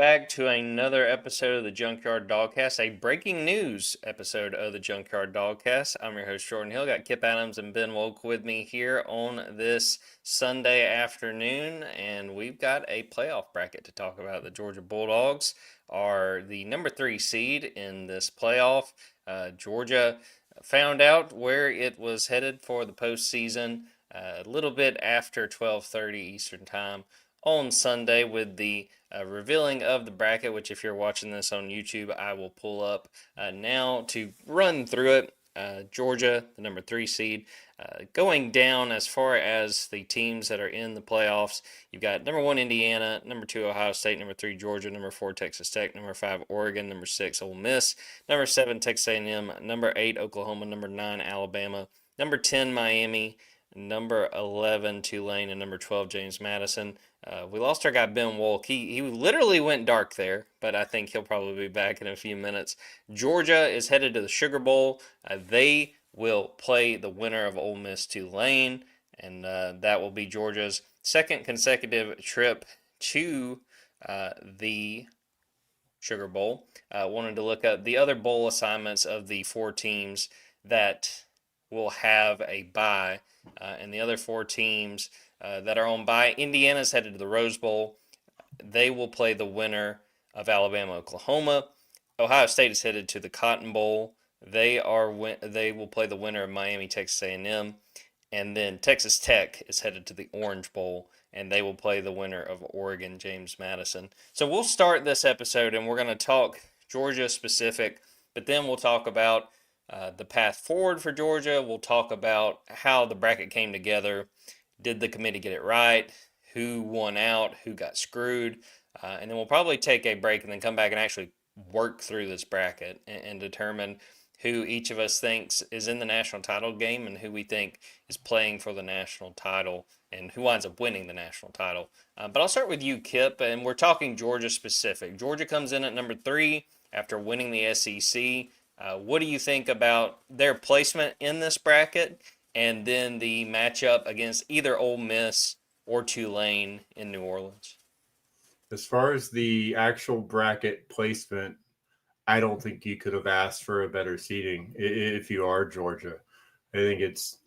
back to another episode of the Junkyard Dawgcast, a breaking news episode of the Junkyard Dawgcast. I'm your host, Jordan Hill. Got Kipp Adams and Ben Wolk with me here on this Sunday afternoon, and we've got a playoff bracket to talk about. The Georgia Bulldogs are the number 3 seed in this playoff. Georgia found out where it was headed for the postseason a little bit after 12:30 Eastern Time on Sunday with the revealing of the bracket, which if you're watching this on YouTube, I will pull up now to run through it. Georgia, the number 3 seed, going down as far as the teams that are in the playoffs. You've got number 1 Indiana, number 2 Ohio State, number 3 Georgia, number 4 Texas Tech, number 5 Oregon, number 6 Ole Miss, number 7 Texas A&M, number 8 Oklahoma, number 9 Alabama, number 10 Miami, number 11 Tulane, and number 12 James Madison. We lost our guy Ben Wolk. He literally went dark there, but I think he'll probably be back in a few minutes. Georgia is headed to the Sugar Bowl. They will play the winner of Ole Miss Tulane, and that will be Georgia's second consecutive trip to the Sugar Bowl. Wanted to look up the other bowl assignments of the 4 teams that will have a bye, and the other 4 teams that are on bye. Indiana's headed to the Rose Bowl. They will play the winner of Alabama, Oklahoma. Ohio State is headed to the Cotton Bowl. They will play the winner of Miami, Texas A&M, and then Texas Tech is headed to the Orange Bowl, and they will play the winner of Oregon, James Madison. So we'll start this episode, and we're going to talk Georgia specific, but then we'll talk about the path forward for Georgia. We'll talk about how the bracket came together. Did the committee get it right? Who won out? Who got screwed? And then we'll probably take a break and then come back and actually work through this bracket and determine who each of us thinks is in the national title game and who we think is playing for the national title and who winds up winning the national title. But I'll start with you, Kipp, and we're talking Georgia specific. Georgia comes in at number 3 after winning the SEC. What do you think about their placement in this bracket? And then the matchup against either Ole Miss or Tulane in New Orleans. As far as the actual bracket placement, I don't think you could have asked for a better seeding if you are Georgia. I think it's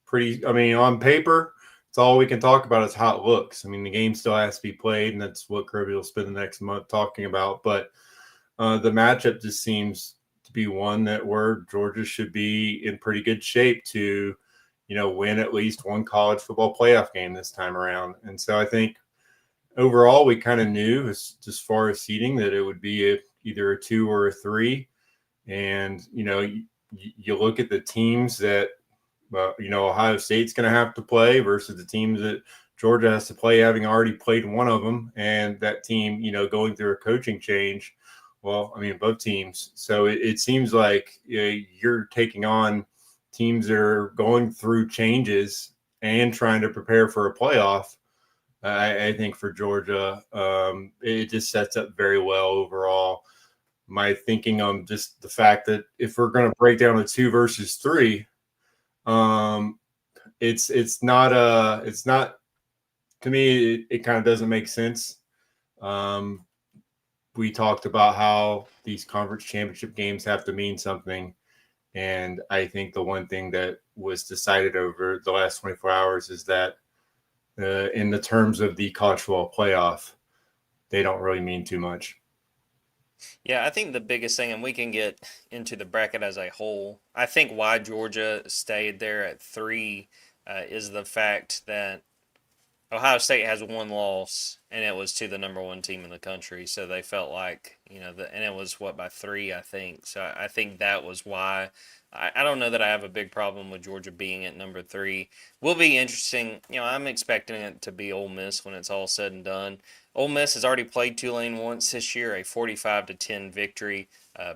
pretty – I mean, on paper, it's all we can talk about is how it looks. I mean, the game still has to be played, and that's what Kirby will spend the next month talking about. But the matchup just seems – be one that where Georgia should be in pretty good shape to, win at least one college football playoff game this time around. And so I think overall we kind of knew as far as seeding that it would be either a 2 or a 3. And, you look at the teams that, Ohio State's going to have to play versus the teams that Georgia has to play, having already played one of them. And that team, going through a coaching change. Well, I mean, both teams. So it seems like you're taking on teams that are going through changes and trying to prepare for a playoff. I think for Georgia, it just sets up very well overall. My thinking on just the fact that if we're going to break down a 2 versus 3, it's not to me. It kind of doesn't make sense. We talked about how these conference championship games have to mean something. And I think the one thing that was decided over the last 24 hours is that in the terms of the college football playoff, they don't really mean too much. Yeah, I think the biggest thing, and we can get into the bracket as a whole, I think why Georgia stayed there at 3 is the fact that Ohio State has 1 loss, and it was to the number 1 team in the country. So they felt like, and it was by 3, I think. So I think that was why. I don't know that I have a big problem with Georgia being at number 3. Will be interesting. I'm expecting it to be Ole Miss when it's all said and done. Ole Miss has already played Tulane once this year, a 45-10 victory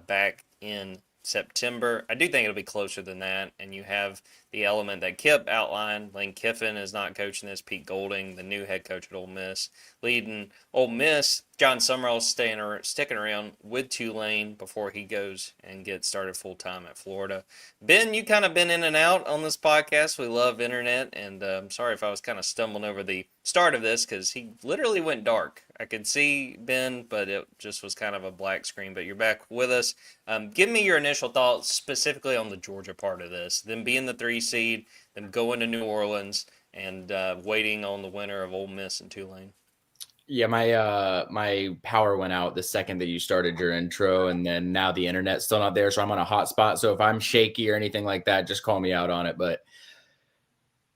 back in September. I do think it'll be closer than that, and you have the element that Kipp outlined. Lane Kiffin is not coaching this. Pete Golding, the new head coach at Ole Miss, leading Ole Miss John Summerall's sticking around with Tulane before he goes and gets started full time at Florida. Ben, you kind of been in and out on this podcast. We love internet, and I'm sorry if I was kind of stumbling over the start of this because he literally went dark. I could see Ben, but it just was kind of a black screen. But you're back with us. Give me your initial thoughts specifically on the Georgia part of this. Them being the 3 seed, them going to New Orleans, and waiting on the winner of Ole Miss and Tulane. Yeah, my power went out the second that you started your intro, and then now the internet's still not there, so I'm on a hotspot. So if I'm shaky or anything like that, just call me out on it. But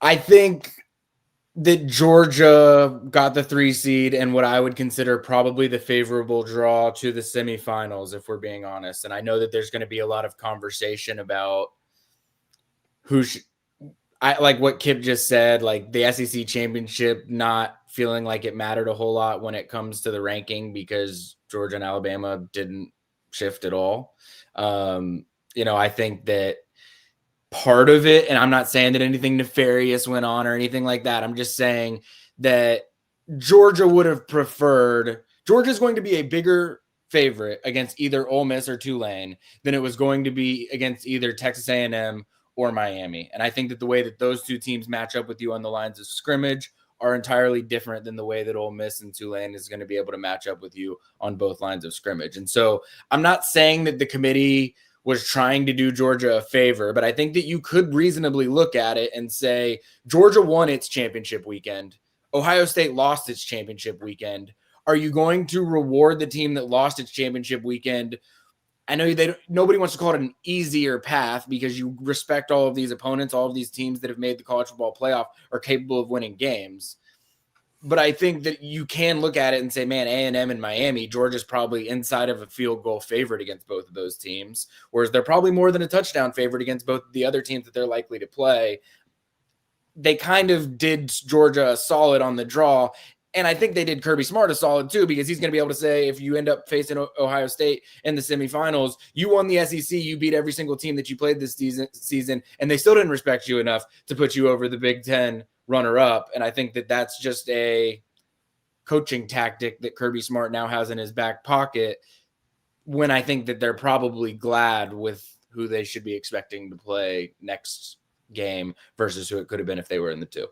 I think that Georgia got the 3 seed and what I would consider probably the favorable draw to the semifinals, if we're being honest. And I know that there's going to be a lot of conversation about I like what Kipp just said, like the SEC championship not feeling like it mattered a whole lot when it comes to the ranking because Georgia and Alabama didn't shift at all. I think that part of it, and I'm not saying that anything nefarious went on or anything like that. I'm just saying that Georgia would have preferred. Georgia's going to be a bigger favorite against either Ole Miss or Tulane than it was going to be against either Texas A&M or Miami. And I think that the way that those 2 teams match up with you on the lines of scrimmage are entirely different than the way that Ole Miss and Tulane is going to be able to match up with you on both lines of scrimmage. And so I'm not saying that the committee was trying to do Georgia a favor, but I think that you could reasonably look at it and say Georgia won its championship weekend. Ohio State lost its championship weekend. Are you going to reward the team that lost its championship weekend? I know nobody wants to call it an easier path because you respect all of these opponents, all of these teams that have made the college football playoff are capable of winning games. But I think that you can look at it and say, man, A&M and Miami, Georgia's probably inside of a field goal favorite against both of those teams, whereas they're probably more than a touchdown favorite against both the other teams that they're likely to play. They kind of did Georgia a solid on the draw. And I think they did Kirby Smart a solid too, because he's going to be able to say, if you end up facing Ohio State in the semifinals, you won the SEC, you beat every single team that you played this season, and they still didn't respect you enough to put you over the Big Ten runner-up. And I think that that's just a coaching tactic that Kirby Smart now has in his back pocket, when I think that they're probably glad with who they should be expecting to play next game versus who it could have been if they were in the 2.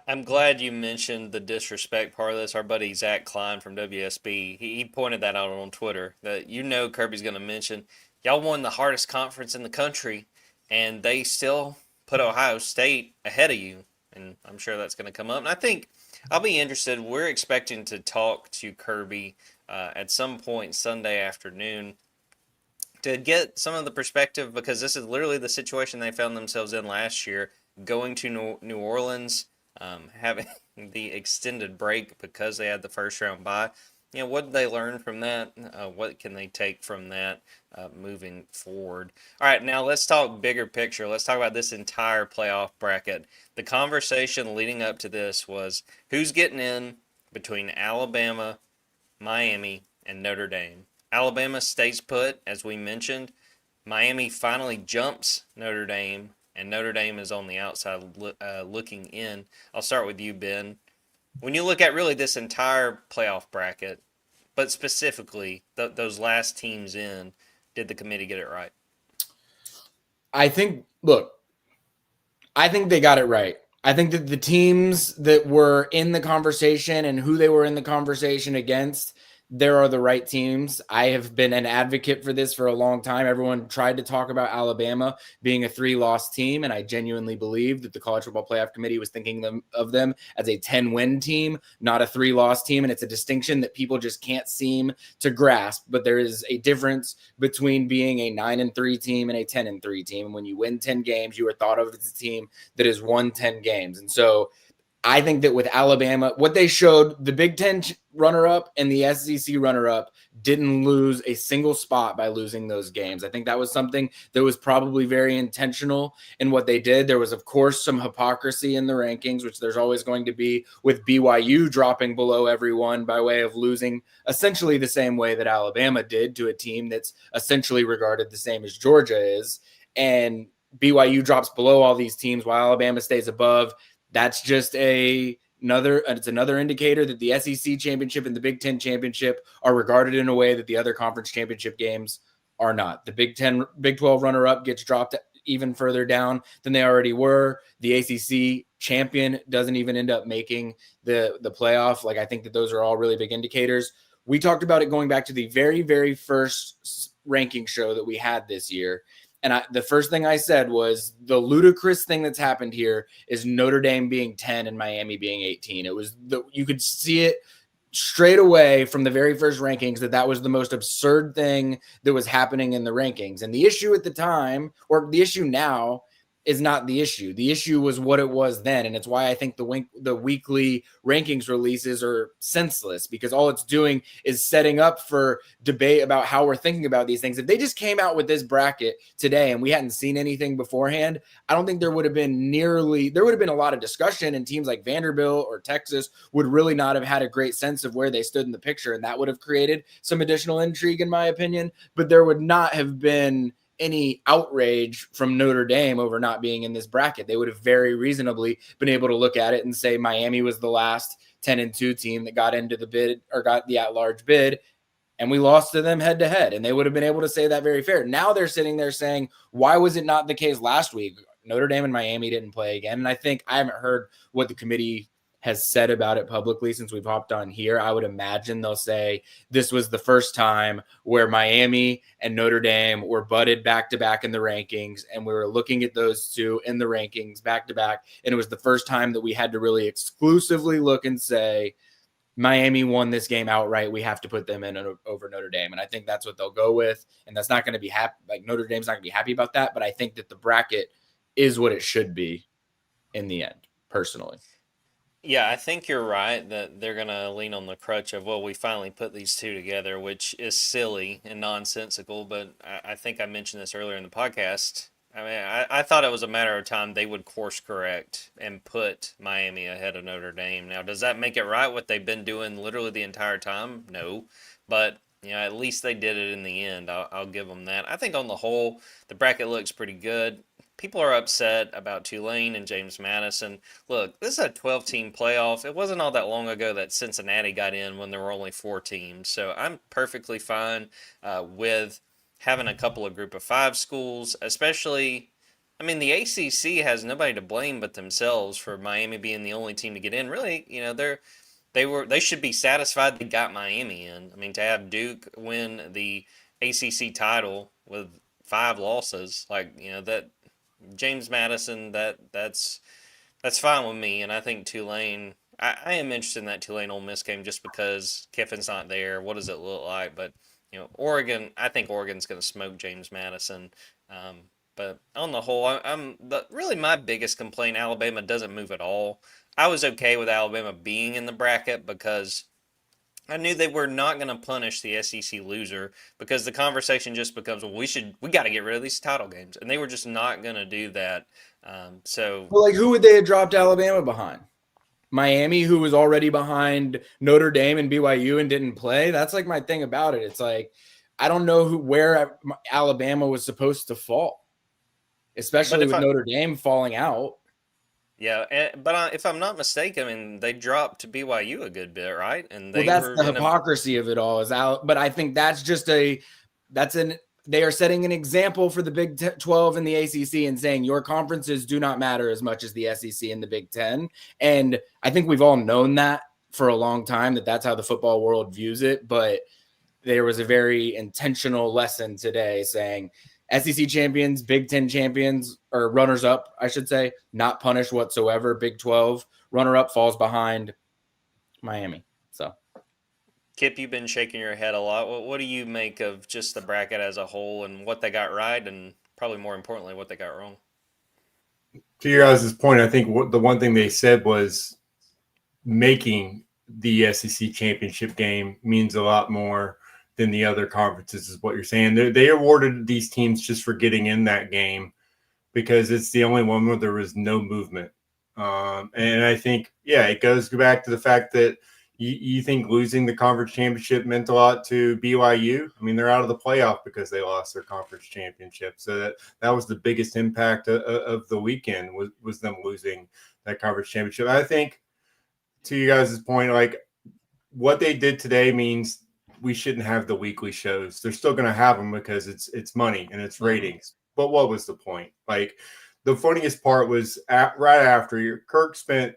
I'm glad you mentioned the disrespect part of this. Our buddy Zach Klein from WSB, he pointed that out on Twitter, that Kirby's going to mention, y'all won the hardest conference in the country, and they still put Ohio State ahead of you. And I'm sure that's going to come up. And I think I'll be interested. We're expecting to talk to Kirby at some point Sunday afternoon to get some of the perspective, because this is literally the situation they found themselves in last year, going to New Orleans, having the extended break because they had the first round bye. What did they learn from that? What can they take from that moving forward? All right, now let's talk bigger picture. Let's talk about this entire playoff bracket. The conversation leading up to this was who's getting in between Alabama, Miami, and Notre Dame. Alabama stays put, as we mentioned. Miami finally jumps Notre Dame, and Notre Dame is on the outside looking in. I'll start with you, Ben. When you look at really this entire playoff bracket, but specifically those last teams in, did the committee get it right? I think they got it right. I think that the teams that were in the conversation and who they were in the conversation against, there are the right teams. I have been an advocate for this for a long time. Everyone tried to talk about Alabama being a 3-loss team, and I genuinely believe that the College Football Playoff Committee was thinking of them as a 10-win team, not a 3-loss team, and it's a distinction that people just can't seem to grasp. But there is a difference between being a 9-3 team and a 10-3 team. And when you win 10 games, you are thought of as a team that has won 10 games. And so I think that with Alabama, what they showed, the Big Ten runner-up and the SEC runner-up didn't lose a single spot by losing those games. I think that was something that was probably very intentional in what they did. There was, of course, some hypocrisy in the rankings, which there's always going to be, with BYU dropping below everyone by way of losing essentially the same way that Alabama did to a team that's essentially regarded the same as Georgia is. And BYU drops below all these teams while Alabama stays above. That's just a It's another indicator that the SEC championship and the Big Ten championship are regarded in a way that the other conference championship games are not. The Big 12 runner-up gets dropped even further down than they already were. The ACC champion doesn't even end up making the playoff. Like, I think that those are all really big indicators. We talked about it going back to the very, very first ranking show that we had this year. And the first thing I said was the ludicrous thing that's happened here is Notre Dame being 10 and Miami being 18. You could see it straight away from the very first rankings that was the most absurd thing that was happening in the rankings. And the issue at the time, or the issue now, is not the issue. The issue was what it was then. And it's why I think the weekly rankings releases are senseless, because all it's doing is setting up for debate about how we're thinking about these things. If they just came out with this bracket today and we hadn't seen anything beforehand, I don't think there would have been a lot of discussion, and teams like Vanderbilt or Texas would really not have had a great sense of where they stood in the picture. And that would have created some additional intrigue, in my opinion, but there would not have been any outrage from Notre Dame over not being in this bracket. They would have very reasonably been able to look at it and say Miami was the last 10-2 team that got into the bid, or got the at-large bid, and we lost to them head to head. And they would have been able to say that very fair. Now they're sitting there saying, why was it not the case last week? Notre Dame and Miami didn't play again. And I haven't heard what the committee has said about it publicly since we've hopped on here. I would imagine they'll say this was the first time where Miami and Notre Dame were butted back to back in the rankings, and we were looking at those two in the rankings back to back. And it was the first time that we had to really exclusively look and say, Miami won this game outright. We have to put them in over Notre Dame. And I think that's what they'll go with. And that's not going to be happy. Like, Notre Dame's not going to be happy about that. But I think that the bracket is what it should be in the end, personally. Yeah, I think you're right that they're going to lean on the crutch of, well, we finally put these two together, which is silly and nonsensical. But I think I mentioned this earlier in the podcast. I mean, I thought it was a matter of time they would course correct and put Miami ahead of Notre Dame. Now, does that make it right what they've been doing literally the entire time? No. But, at least they did it in the end. I'll give them that. I think on the whole, the bracket looks pretty good. People are upset about Tulane and James Madison. Look, this is a 12-team playoff. It wasn't all that long ago that Cincinnati got in when there were only 4 teams. So I'm perfectly fine with having a couple of group of 5 schools, especially, the ACC has nobody to blame but themselves for Miami being the only team to get in. Really, they should be satisfied they got Miami in. To have Duke win the ACC title with 5 losses, that James Madison, that's fine with me. And I think Tulane, I am interested in that Tulane Ole Miss game just because Kiffin's not there. What does it look like? But Oregon, I think Oregon's going to smoke James Madison. But on the whole, really my biggest complaint, Alabama doesn't move at all. I was okay with Alabama being in the bracket because I knew they were not going to punish the SEC loser, because the conversation just becomes, well, we got to get rid of these title games, and they were just not going to do that. Who would they have dropped Alabama behind? Miami, who was already behind Notre Dame and BYU and didn't play. That's my thing about it. It's I don't know where Alabama was supposed to fall, especially with Notre Dame falling out. Yeah, but if I'm not mistaken, they dropped BYU a good bit, right? And that's the hypocrisy of it all. But I think that's just they are setting an example for the Big 12 and the ACC and saying your conferences do not matter as much as the SEC and the Big 10. And I think we've all known that for a long time, that's how the football world views it. But there was a very intentional lesson today saying SEC champions, Big 10 champions, or runners-up, I should say, not punished whatsoever. Big 12 runner-up falls behind Miami. So, Kipp, you've been shaking your head a lot. What do you make of just the bracket as a whole and what they got right, and probably more importantly, what they got wrong? To your guys' point, I think the one thing they said was making the SEC championship game means a lot more than the other conferences, is what you're saying. They awarded these teams just for getting in that game because it's the only one where there was no movement. And I think, it goes back to the fact that you think losing the conference championship meant a lot to BYU. They're out of the playoff because they lost their conference championship. So that was the biggest impact of the weekend was them losing that conference championship. I think to you guys' point, like what they did today means we shouldn't have the weekly shows. They're still going to have them because it's money and it's ratings. But what was the point? Like the funniest part was right after Kirk spent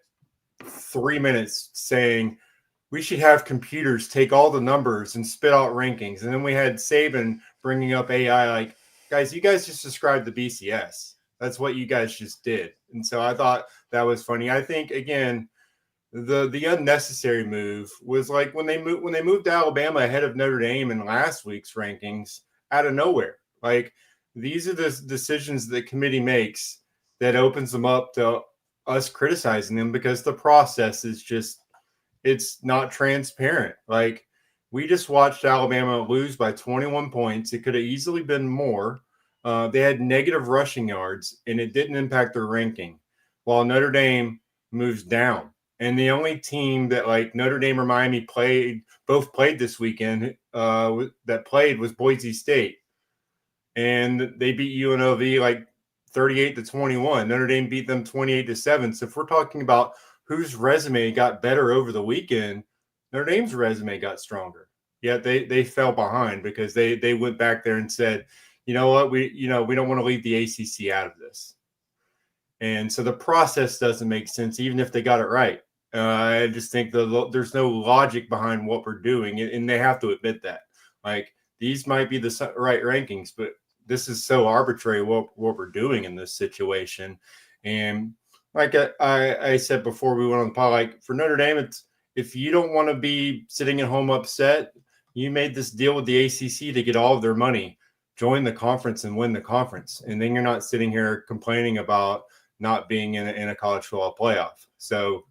3 minutes saying we should have computers take all the numbers and spit out rankings. And then we had Saban bringing up AI, like, guys, you guys just described the BCS. That's what you guys just did. And so I thought that was funny. I think, again, the unnecessary move was like when they moved Alabama ahead of Notre Dame in last week's rankings out of nowhere. Like, these are the decisions the committee makes that opens them up to us criticizing them because the process is just, it's not transparent. Like, we just watched Alabama lose by 21 points. It could have easily been more. They had negative rushing yards, and it didn't impact their ranking, while Notre Dame moves down. And the only team that, like, Notre Dame or Miami both played this weekend that played was Boise State. And they beat UNLV like 38-21. Notre Dame beat them 28-7. So if we're talking about whose resume got better over the weekend, Notre Dame's resume got stronger. Yet they fell behind because they went back there and said, you know what, we don't want to leave the ACC out of this. And so the process doesn't make sense, even if they got it right. I just think there's no logic behind what we're doing, and they have to admit that. Like, these might be the right rankings, but this is so arbitrary what we're doing in this situation. And like I said before we went on the pod, like for Notre Dame, it's, if you don't want to be sitting at home upset, you made this deal with the ACC to get all of their money. Join the conference and win the conference. And then you're not sitting here complaining about not being in a college football playoff. So,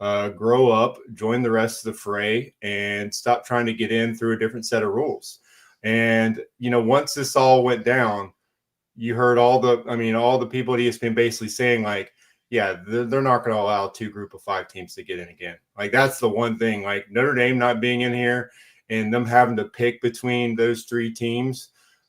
grow up, join the rest of the fray, and stop trying to get in through a different set of rules. And, once this all went down, you heard all the people at ESPN basically saying, like, yeah, they're not going to allow 2 group of 5 teams to get in again. Like, that's the one thing, like Notre Dame not being in here and them having to pick between those 3 teams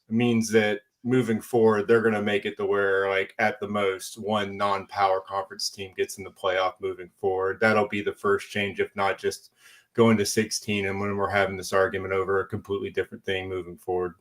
means that moving forward, they're going to make it to where, like, at the most, one non-power conference team gets in the playoff moving forward. That'll be the first change, if not just going to 16. And when we're having this argument over a completely different thing moving forward.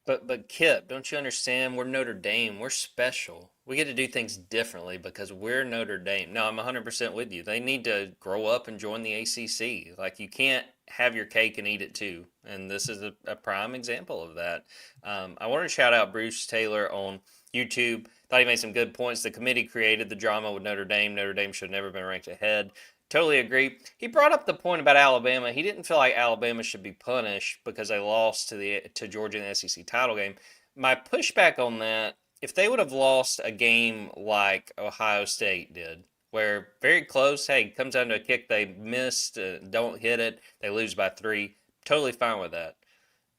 But Kip, don't you understand? We're Notre Dame. We're special. We get to do things differently because we're Notre Dame. No, I'm 100% with you. They need to grow up and join the ACC. Like, you can't have your cake and eat it too. And this is a prime example of that. I want to shout out Bruce Taylor on YouTube. Thought he made some good points. The committee created the drama with Notre Dame. Notre Dame should have never been ranked ahead. Totally agree. He brought up the point about Alabama. He didn't feel like Alabama should be punished because they lost to Georgia in the SEC title game. My pushback on that, if they would have lost a game like Ohio State did, where very close, hey, comes down to a kick, they missed, don't hit it, they lose by 3, totally fine with that.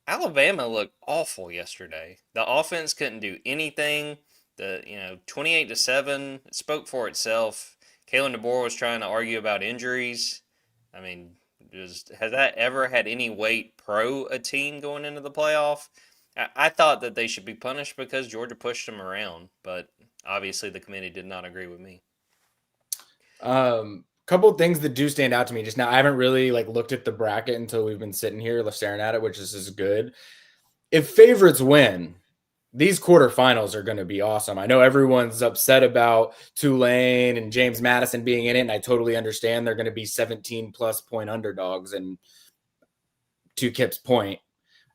Alabama looked awful yesterday. The offense couldn't do anything. 28-7, it spoke for itself. Kalen DeBoer was trying to argue about injuries. I mean, has that ever had any weight pro a team going into the playoff? I thought that they should be punished because Georgia pushed them around, but obviously the committee did not agree with me. Couple of things that do stand out to me just now. I haven't really looked at the bracket until we've been sitting here staring at it, which is good. If favorites win, these quarterfinals are going to be awesome. I know everyone's upset about Tulane and James Madison being in it, and I totally understand they're going to be 17-plus point underdogs. And to Kip's point,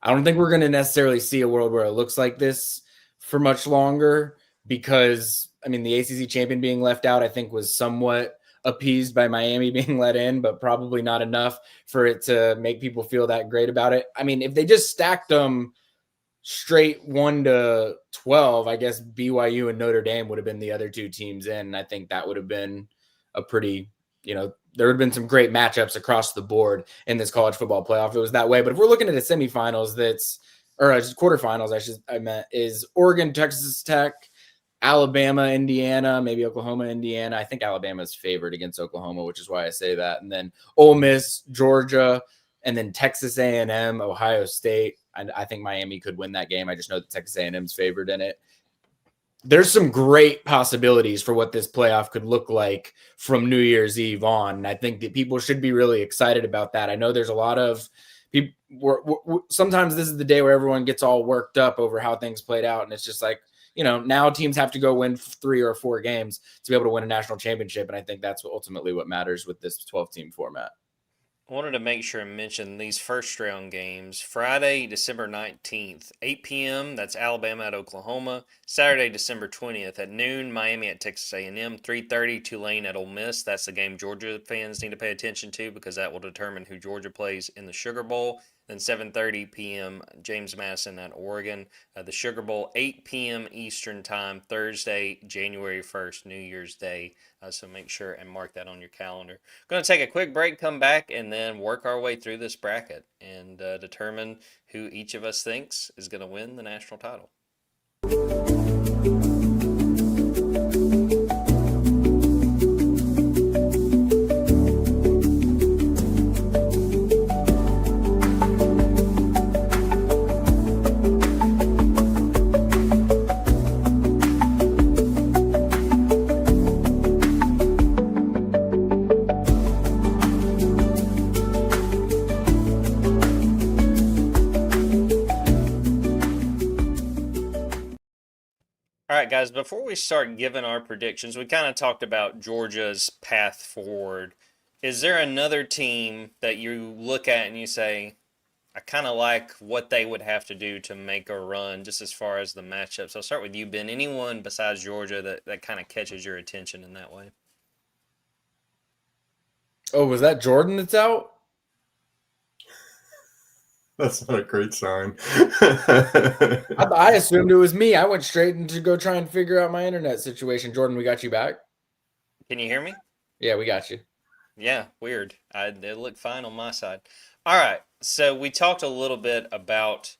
I don't think we're going to necessarily see a world where it looks like this for much longer because, the ACC champion being left out, I think, was somewhat appeased by Miami being let in, but probably not enough for it to make people feel that great about it. If they just stacked them straight 1-12, I guess BYU and Notre Dame would have been the other 2 teams in. I think that would have been a pretty, there would have been some great matchups across the board in this college football playoff. If it was that way. But if we're looking at a semifinals, quarterfinals, I meant is Oregon, Texas Tech, Alabama, Indiana, maybe Oklahoma, Indiana. I think Alabama is favored against Oklahoma, which is why I say that. And then Ole Miss, Georgia, and then Texas A&M, Ohio State. I think Miami could win that game. I just know that Texas A&M's favored in it. there's some great possibilities for what this playoff could look like from New Year's Eve on. And I think that people should be really excited about that. I know there's a lot of people. Sometimes this is the day where everyone gets all worked up over how things played out. And it's just like, now teams have to go win 3 or 4 games to be able to win a national championship. And I think that's ultimately what matters with this 12-team format. I wanted to make sure and mention these first round games. Friday, December 19th, 8 p.m., that's Alabama at Oklahoma. Saturday, December 20th at noon, Miami at Texas A&M. 3:30, Tulane at Ole Miss. That's the game Georgia fans need to pay attention to because that will determine who Georgia plays in the Sugar Bowl. Then 7:30 p.m., James Madison at Oregon. The Sugar Bowl, 8 p.m. Eastern Time, Thursday, January 1st, New Year's Day. So make sure and mark that on your calendar. Going to take a quick break, come back, and then work our way through this bracket and determine who each of us thinks is going to win the national title. All right, guys, before we start giving our predictions, we kind of talked about Georgia's path forward. Is there another team that you look at and you say, I kind of like what they would have to do to make a run just as far as the matchups? I'll start with you, Ben. Anyone besides Georgia that kind of catches your attention in that way? Oh, was that Jordan that's out? That's not a great sign. I assumed it was me. I went straight to go try and figure out my internet situation. Jordan, we got you back? Can you hear me? Yeah, we got you. Yeah, weird. It looked fine on my side. All right, so we talked a little bit about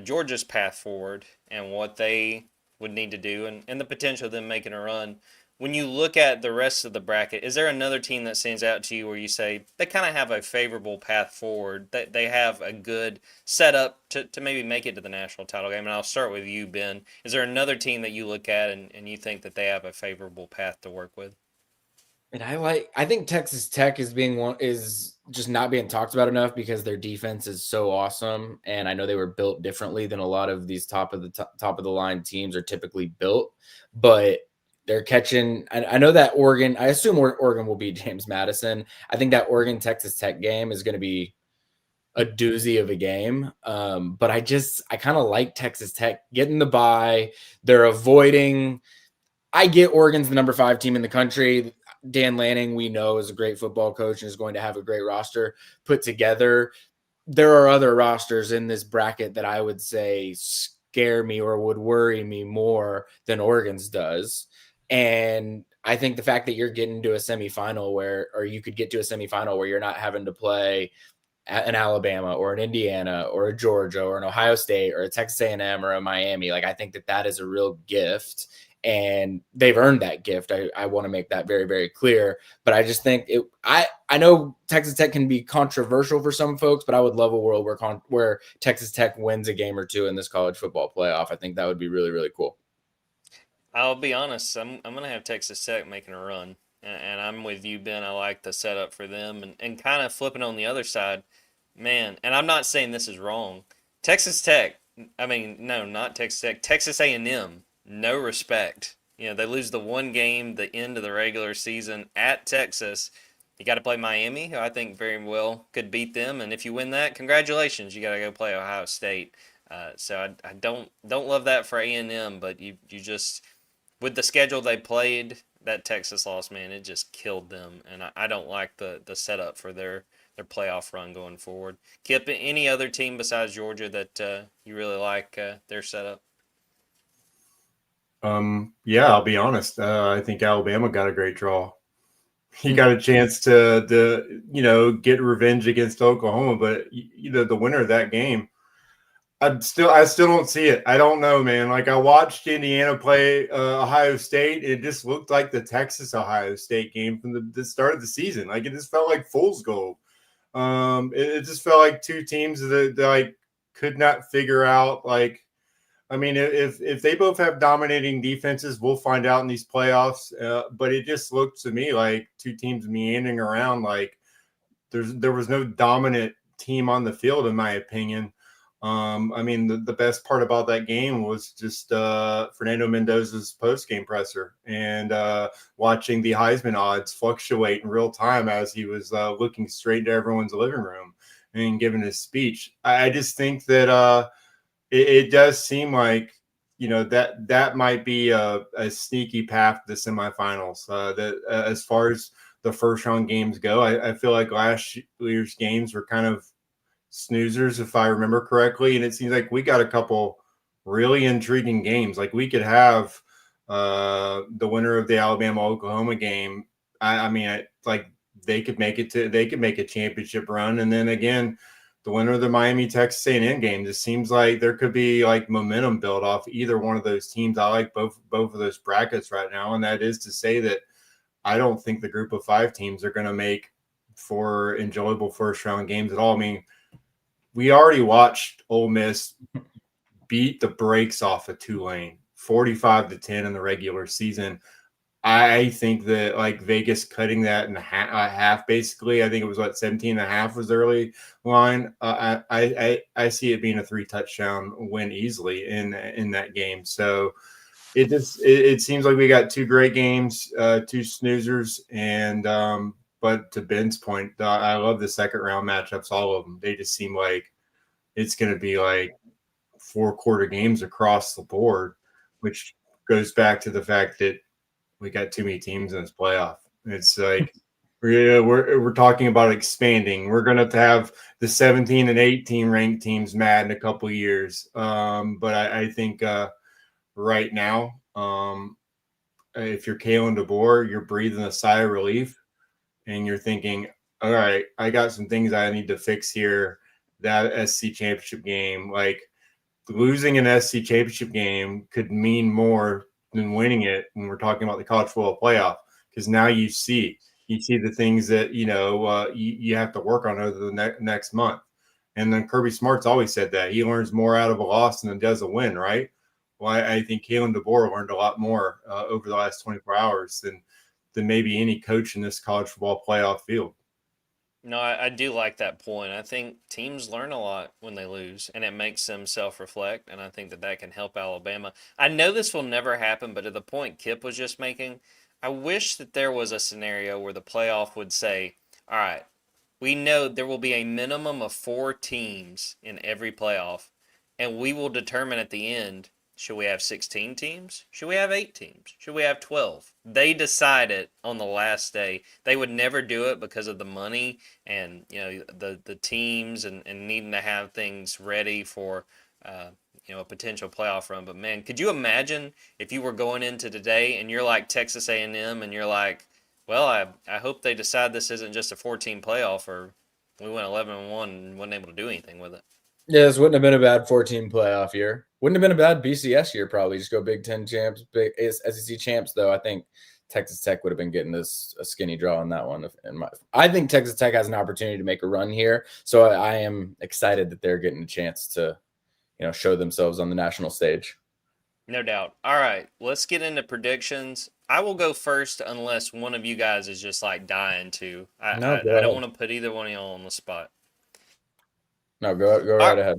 Georgia's path forward and what they would need to do and the potential of them making a run. When you look at the rest of the bracket, is there another team that stands out to you where you say they kind of have a favorable path forward, that they have a good setup to maybe make it to the national title game? And I'll start with you, Ben. Is there another team that you look at and you think that they have a favorable path to work with? And I think Texas Tech is just not being talked about enough because their defense is so awesome, and I know they were built differently than a lot of these top of the line teams are typically built, but they're catching. I know that Oregon. I assume Oregon will beat James Madison. I think that Oregon Texas Tech game is going to be a doozy of a game. But I kind of like Texas Tech getting the bye. They're avoiding. I get Oregon's the number 5 team in the country. Dan Lanning, we know, is a great football coach and is going to have a great roster put together. There are other rosters in this bracket that I would say scare me or would worry me more than Oregon's does. And I think the fact that you're getting to a semifinal or you could get to a semifinal where you're not having to play an Alabama or an Indiana or a Georgia or an Ohio State or a Texas A&M or a Miami, like I think that is a real gift. And they've earned that gift. I want to make that very, very clear. But I just think I know Texas Tech can be controversial for some folks, but I would love a world where Texas Tech wins a game or two in this college football playoff. I think that would be really, really cool. I'll be honest. I'm going to have Texas Tech making a run. And I'm with you, Ben. I like the setup for them. And kind of flipping on the other side, man, and I'm not saying this is wrong. Texas Tech, no, not Texas Tech. Texas A&M. No respect. They lose the one game, the end of the regular season at Texas. You got to play Miami, who I think very well could beat them. And if you win that, congratulations. You got to go play Ohio State. So I don't love that for A&M, but you just, with the schedule they played, that Texas loss, man, it just killed them. And I don't like the setup for their playoff run going forward. Kipp, any other team besides Georgia that you really like their setup? Yeah, I'll be honest. I think Alabama got a great draw. He got a chance to get revenge against Oklahoma, but the winner of that game, I still don't see it. I don't know, man. Like I watched Indiana play Ohio State. It just looked like the Texas Ohio State game from the start of the season. Like it just felt like fool's gold. It just felt like two teams that like could not figure out like I mean, if they both have dominating defenses, we'll find out in these playoffs. But it just looked to me like two teams meandering around. Like there was no dominant team on the field, in my opinion. I mean, the best part about that game was just Fernando Mendoza's post game presser and watching the Heisman odds fluctuate in real time as he was looking straight to everyone's living room and giving his speech. I just think that it does seem like that might be a sneaky path to the semifinals. That as far as the first round games go, I feel like last year's games were kind of snoozers, if I remember correctly, and it seems like we got a couple really intriguing games. Like we could have the winner of the Alabama Oklahoma game. I mean, like they could make a championship run, and then again, the winner of the Miami Texas A&M game. It seems like there could be like momentum built off either one of those teams. I like both of those brackets right now, and that is to say that I don't think the group of 5 teams are going to make for enjoyable first round games at all. I mean, we already watched Ole Miss beat the brakes off of Tulane 45-10 in the regular season. I think that like Vegas cutting that in half, basically. I think it was 17.5 was the early line. I see it being a 3 touchdown win easily in that game. So it seems like we got 2 great games, 2 snoozers, and but to Ben's point, I love the second round matchups, all of them. They just seem like it's going to be like 4 quarter games across the board, which goes back to the fact that we got too many teams in this playoff. It's like we're talking about expanding. We're going to have the 17 and 18 ranked teams mad in a couple of years. But I think right now, if you're Kalen DeBoer, you're breathing a sigh of relief, and you're thinking, all right, I got some things I need to fix here. That SC championship game, like losing an SC championship game could mean more than winning it when we're talking about the college football playoff, because now you see the things that you have to work on over the next month. And then Kirby Smart's always said that he learns more out of a loss than does a win, right? Well, I think Kalen DeBoer learned a lot more over the last 24 hours than maybe any coach in this college football playoff field. No, I do like that point. I think teams learn a lot when they lose, and it makes them self-reflect, and I think that can help Alabama. I know this will never happen, but to the point Kipp was just making, I wish that there was a scenario where the playoff would say, all right, we know there will be a minimum of 4 teams in every playoff, and we will determine at the end, should we have 16 teams? Should we have 8 teams? Should we have 12? They decide it on the last day. They would never do it because of the money and the teams and needing to have things ready for a potential playoff run. But man, could you imagine if you were going into today and you're like Texas A&M and you're like, well, I hope they decide this isn't just a 14 playoff, or we went 11-1 and wasn't able to do anything with it. Yeah, this wouldn't have been a bad 14 playoff year. Wouldn't have been a bad BCS year, probably. Just go Big Ten champs, big SEC champs, though. I think Texas Tech would have been getting a skinny draw on that one. I think Texas Tech has an opportunity to make a run here. So I am excited that they're getting a chance to, show themselves on the national stage. No doubt. All right, let's get into predictions. I will go first unless one of you guys is just like dying to. I don't want to put either one of y'all on the spot. No, go right ahead.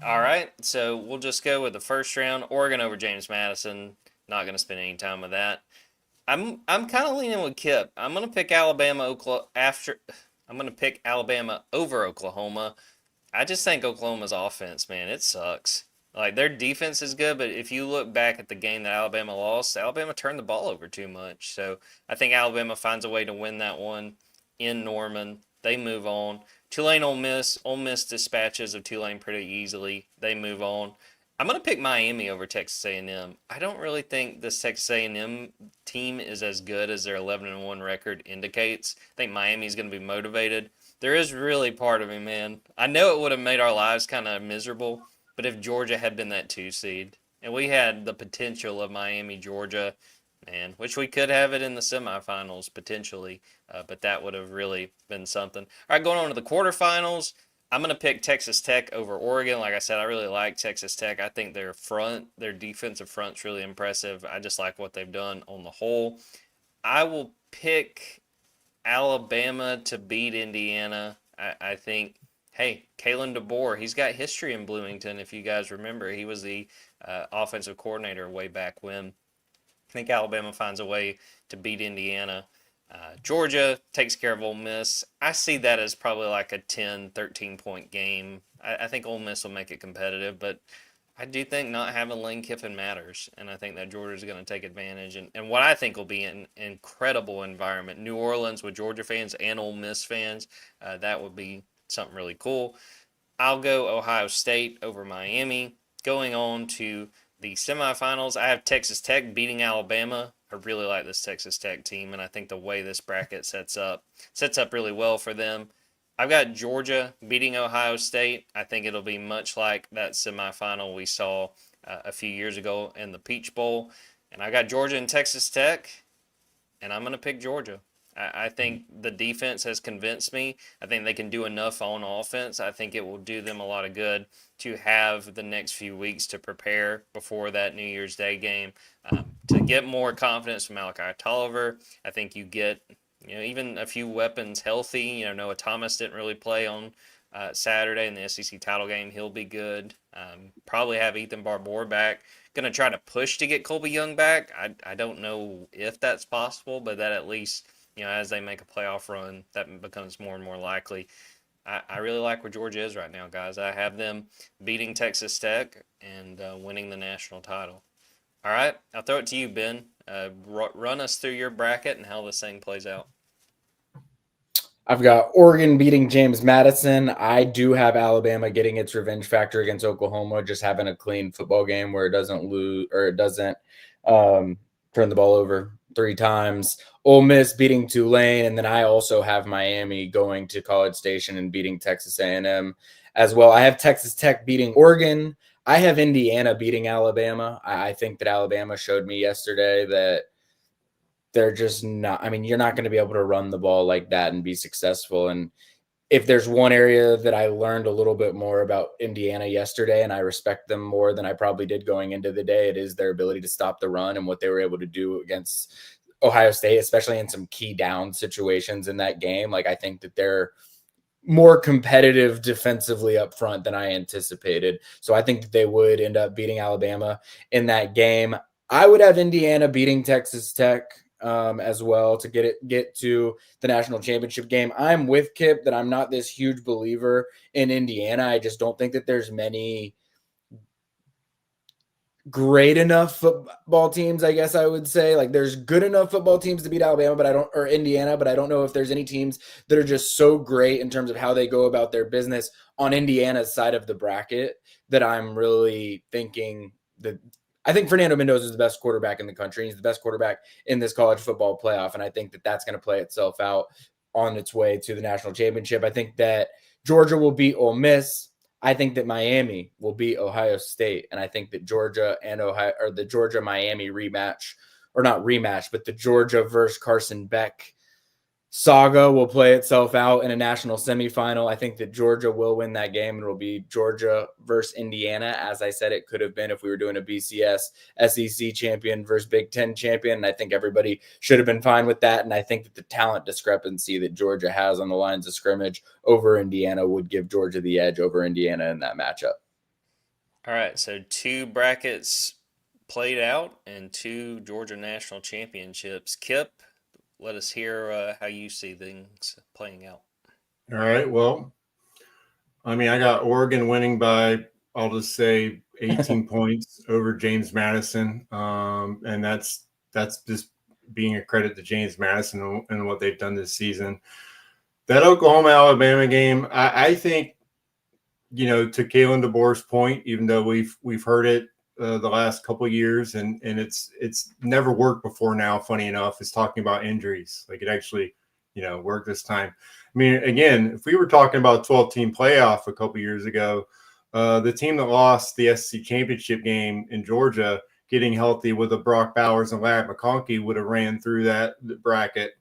All right, so we'll just go with the first round. Oregon over James Madison. Not going to spend any time with that. I'm kind of leaning with Kipp. I'm going to pick Alabama over Oklahoma. I just think Oklahoma's offense, man, it sucks. Like their defense is good, but if you look back at the game that Alabama lost, Alabama turned the ball over too much. So I think Alabama finds a way to win that one in Norman. They move on. Tulane, Ole Miss dispatches of Tulane pretty easily. They move on. I'm going to pick Miami over Texas A&M. I don't really think this Texas A&M team is as good as their 11-1 record indicates. I think Miami's going to be motivated. There is really part of me, man. I know it would have made our lives kind of miserable, but if Georgia had been that 2 seed, and we had the potential of Miami, Georgia, man, which we could have it in the semifinals potentially, but that would have really been something. All right, going on to the quarterfinals. I'm going to pick Texas Tech over Oregon. Like I said, I really like Texas Tech. I think their defensive front's really impressive. I just like what they've done on the whole. I will pick Alabama to beat Indiana. I think, hey, Kalen DeBoer, he's got history in Bloomington. If you guys remember, he was the offensive coordinator way back when. I think Alabama finds a way to beat Indiana. Georgia takes care of Ole Miss. I see that as probably like a 10, 13-point game. I think Ole Miss will make it competitive, but I do think not having Lane Kiffin matters, and I think that Georgia's going to take advantage. And what I think will be an incredible environment, New Orleans with Georgia fans and Ole Miss fans, that would be something really cool. I'll go Ohio State over Miami. Going on to the semifinals, I have Texas Tech beating Alabama. I really like this Texas Tech team, and I think the way this bracket sets up really well for them. I've got Georgia beating Ohio State. I think it'll be much like that semifinal we saw a few years ago in the Peach Bowl. And I got Georgia and Texas Tech, and I'm going to pick Georgia. I think the defense has convinced me. I think they can do enough on offense. I think it will do them a lot of good to have the next few weeks to prepare before that New Year's Day game, to get more confidence from Malachi Tolliver. I think you get even a few weapons healthy. Noah Thomas didn't really play on Saturday in the SEC title game. He'll be good. Probably have Ethan Barbour back. Going to try to push to get Colby Young back. I don't know if that's possible, but that at least, as they make a playoff run, that becomes more and more likely. I really like where Georgia is right now, guys. I have them beating Texas Tech and winning the national title. All right, I'll throw it to you, Ben. Run us through your bracket and how this thing plays out. I've got Oregon beating James Madison. I do have Alabama getting its revenge factor against Oklahoma, just having a clean football game where it doesn't lose or it doesn't turn the ball over 3 times. Ole Miss beating Tulane, and then I also have Miami going to College Station and beating Texas A&M as well. I have Texas Tech beating Oregon. I have Indiana beating Alabama. I think that Alabama showed me yesterday that they're just not, you're not going to be able to run the ball like that and be successful. And if there's one area that I learned a little bit more about Indiana yesterday, and I respect them more than I probably did going into the day, it is their ability to stop the run and what they were able to do against Ohio State, especially in some key down situations in that game. Like, I think that they're more competitive defensively up front than I anticipated. So I think that they would end up beating Alabama in that game. I would have Indiana beating Texas Tech as well to get to the national championship game. I'm with Kipp that I'm not this huge believer in Indiana. I just don't think that there's many great enough football teams, I guess I would say. Like, there's good enough football teams to beat Alabama, or Indiana, but I don't know if there's any teams that are just so great in terms of how they go about their business on Indiana's side of the bracket that I'm really thinking that I think Fernando Mendoza is the best quarterback in the country. He's the best quarterback in this college football playoff, and I think that that's going to play itself out on its way to the national championship. I think that Georgia will beat Ole Miss. I think that Miami will beat Ohio State, and I think that Georgia and Ohio, or the Georgia-Miami rematch, or not rematch, but the Georgia versus Carson Beck saga will play itself out in a national semifinal. I think that Georgia will win that game. It will be Georgia versus Indiana. As I said, it could have been if we were doing a BCS SEC champion versus Big Ten champion. And I think everybody should have been fine with that. And I think that the talent discrepancy that Georgia has on the lines of scrimmage over Indiana would give Georgia the edge over Indiana in that matchup. All right, so 2 brackets played out and 2 Georgia national championships. Kipp, let us hear how you see things playing out. All right. Well, I got Oregon winning by, I'll just say 18 points over James Madison. And that's just being a credit to James Madison and what they've done this season. That Oklahoma-Alabama game, I think, to Kalen DeBoer's point, even though we've heard it the last couple of years, and it's never worked before now, funny enough, is talking about injuries. Like, it actually, worked this time. Again, if we were talking about 12-team playoff a couple of years ago, the team that lost the SEC championship game in Georgia, getting healthy with a Brock Bowers and Larry McConkey, would have ran through that bracket.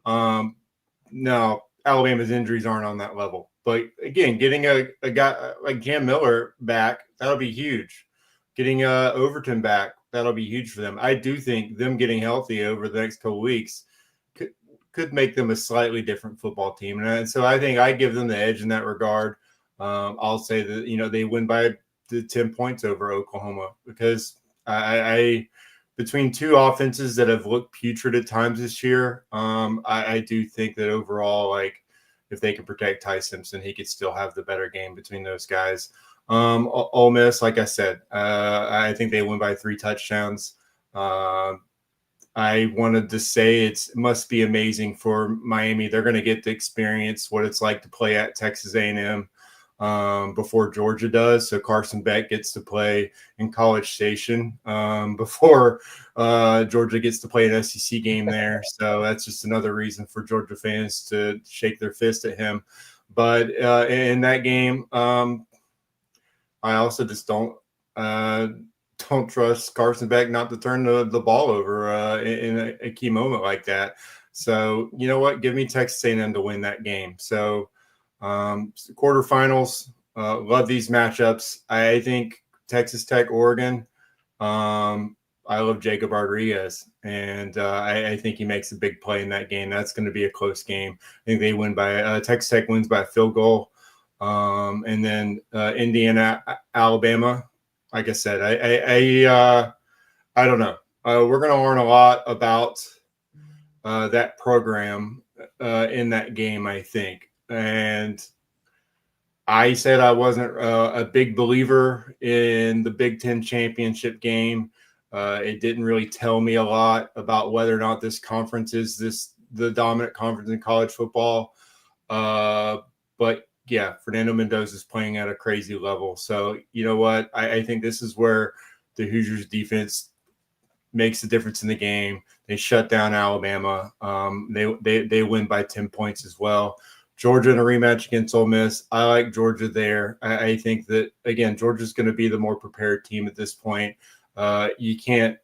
No, Alabama's injuries aren't on that level. But again, getting a guy like Cam Miller back, that'll be huge. Getting Overton back, that'll be huge for them. I do think them getting healthy over the next couple of weeks could make them a slightly different football team. And so I think I give them the edge in that regard. I'll say that, they win by 10 points over Oklahoma because I between two offenses that have looked putrid at times this year, I do think that overall, like, if they can protect Ty Simpson, he could still have the better game between those guys. Ole Miss, like I said, I think they win by 3 touchdowns. I wanted to say it must be amazing for Miami. They're going to get to experience what it's like to play at Texas A&M before Georgia does. So Carson Beck gets to play in College Station before Georgia gets to play an SEC game there. So that's just another reason for Georgia fans to shake their fist at him. But in that game, I also just don't trust Carson Beck not to turn the ball over in a key moment like that. So you know what? Give me Texas A&M to win that game. So quarterfinals, love these matchups. I think Texas Tech, Oregon. I love Jacob Rodriguez, and I think he makes a big play in that game. That's going to be a close game. I think they win by Texas Tech wins by a field goal. And then Indiana, Alabama. Like I said, I don't know. We're going to learn a lot about that program in that game, I think. And I said I wasn't a big believer in the Big Ten championship game. It didn't really tell me a lot about whether or not this conference is the dominant conference in college football. But yeah, Fernando Mendoza is playing at a crazy level. So you know what? I think this is where the Hoosiers defense makes the difference in the game. They shut down Alabama. They win by 10 points as well. Georgia in a rematch against Ole Miss. I like Georgia there. I think that, again, Georgia's going to be the more prepared team at this point. You can't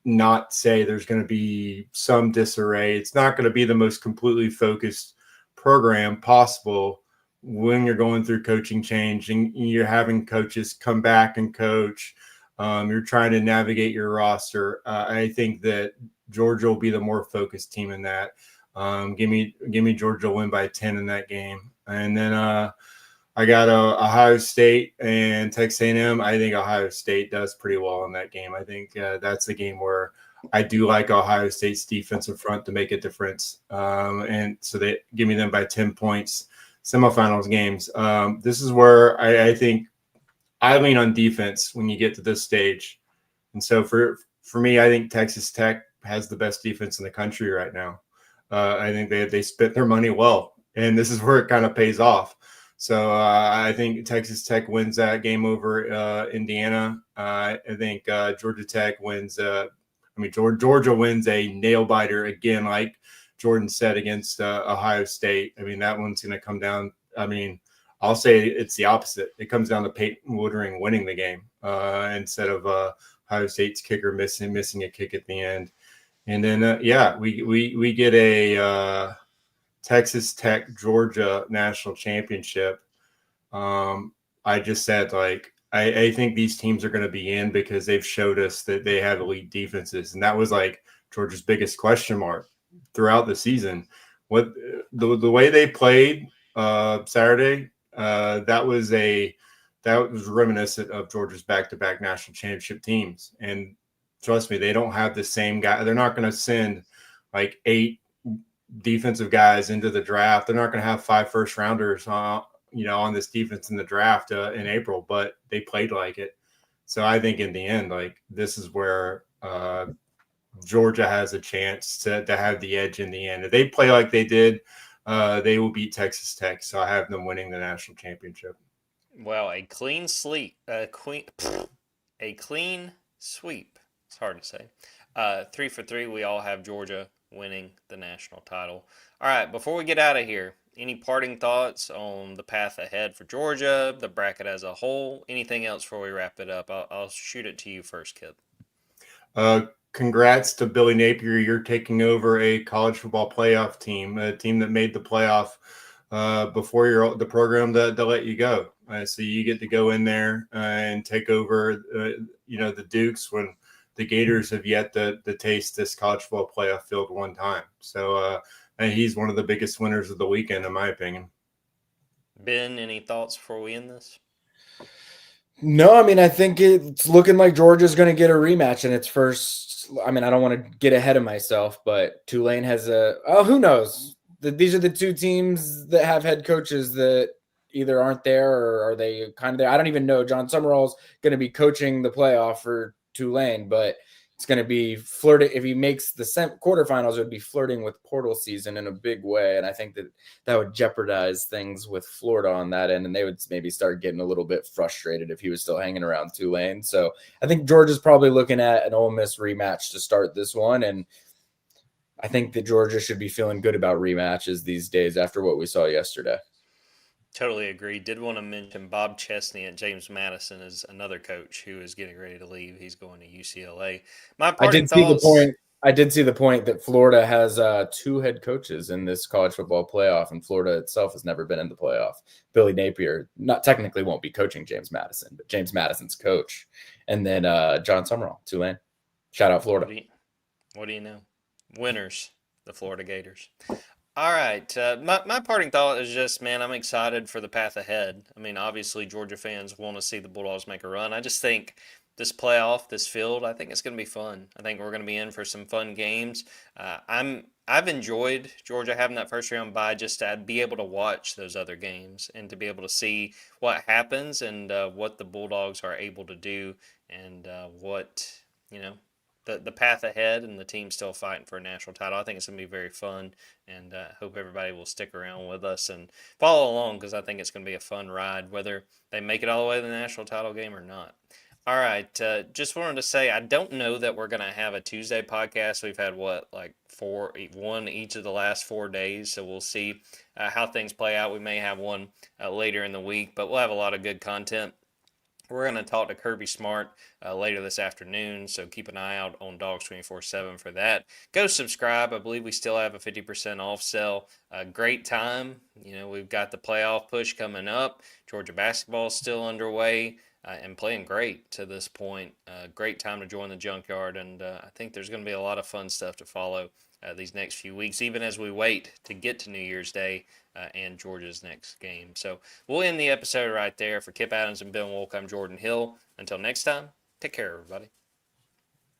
not say there's going to be some disarray. It's not going to be the most completely focused program possible when you're going through coaching change and you're having coaches come back and coach. You're trying to navigate your roster. I think that Georgia will be the more focused team in that. Give me Georgia win by 10 in that game. And then I got Ohio State and Texas A&M. I think Ohio State does pretty well in that game. I think that's a game where I do like Ohio State's defensive front to make a difference. And so they give me them by 10 points. Semifinals games. This is where I think I lean on defense when you get to this stage. And so for me, I think Texas Tech has the best defense in the country right now. I think they spent their money well, and this is where it kind of pays off. So I think Texas Tech wins that game over Indiana. I think Georgia Tech wins. Georgia wins a nail biter again, like Jordan said, against Ohio State. I mean, that one's going to come down. I mean, I'll say it's the opposite. It comes down to Peyton Woodring winning the game instead of Ohio State's kicker missing a kick at the end. And then, we get a Texas Tech Georgia national championship. I just said, like, I think these teams are going to be in because they've showed us that they have elite defenses. And that was like Georgia's biggest question mark throughout the season. What the way they played Saturday, that was reminiscent of Georgia's back-to-back national championship teams. And trust me, they don't have the same guy. They're not going to send like 8 defensive guys into the draft. They're not going to have 5 first-rounders on this defense in the draft in April, but they played like it. So I think in the end, like, this is where Georgia has a chance to have the edge in the end. If they play like they did, they will beat Texas Tech. So I have them winning the national championship. Well, a clean sweep. A clean sweep. It's hard to say. 3 for 3. We all have Georgia winning the national title. All right. Before we get out of here, any parting thoughts on the path ahead for Georgia, the bracket as a whole? Anything else before we wrap it up? I'll shoot it to you first, Kipp. Congrats to Billy Napier. You're taking over a college football playoff team, a team that made the playoff before the program to let you go. So you get to go in there and take over, the Dukes when the Gators have yet to taste this college football playoff field one time. So and he's one of the biggest winners of the weekend, in my opinion. Ben, any thoughts before we end this? No, I mean, I think it's looking like Georgia's going to get a rematch in its first. I mean, I don't want to get ahead of myself, but Tulane has who knows? These are the two teams that have head coaches that either aren't there or are they kind of there. I don't even know. John Summerall's going to be coaching the playoff for Tulane, but it's going to be flirting. If he makes the quarterfinals, it would be flirting with portal season in a big way. And I think that would jeopardize things with Florida on that end. And they would maybe start getting a little bit frustrated if he was still hanging around Tulane. So I think Georgia's probably looking at an Ole Miss rematch to start this one. And I think that Georgia should be feeling good about rematches these days after what we saw yesterday. Totally agree. Did want to mention Bob Chesney at James Madison is another coach who is getting ready to leave. He's going to UCLA. I did see the point that Florida has 2 head coaches in this college football playoff, and Florida itself has never been in the playoff. Billy Napier not technically won't be coaching James Madison, but James Madison's coach. And then John Summerall, Tulane. Shout out Florida. What do you know? Winners, the Florida Gators. All right. My parting thought is just, man, I'm excited for the path ahead. I mean, obviously, Georgia fans want to see the Bulldogs make a run. I just think this playoff, this field, I think it's going to be fun. I think we're going to be in for some fun games. I've enjoyed Georgia having that first round bye just to be able to watch those other games and to be able to see what happens and what the Bulldogs are able to do and what, the path ahead and the team still fighting for a national title. I think it's going to be very fun, and I hope everybody will stick around with us and follow along because I think it's going to be a fun ride, whether they make it all the way to the national title game or not. All right, just wanted to say I don't know that we're going to have a Tuesday podcast. We've had, one each of the last 4 days, so we'll see how things play out. We may have one later in the week, but we'll have a lot of good content. We're going to talk to Kirby Smart later this afternoon, so keep an eye out on Dogs 24/7 for that. Go subscribe. I believe we still have a 50% off sale. Great time. We've got the playoff push coming up. Georgia basketball is still underway and playing great to this point. Great time to join the Junkyard, and I think there's going to be a lot of fun stuff to follow these next few weeks, even as we wait to get to New Year's Day and Georgia's next game. So we'll end the episode right there. For Kipp Adams and Ben Wolk, I'm Jordan Hill. Until next time, take care, everybody.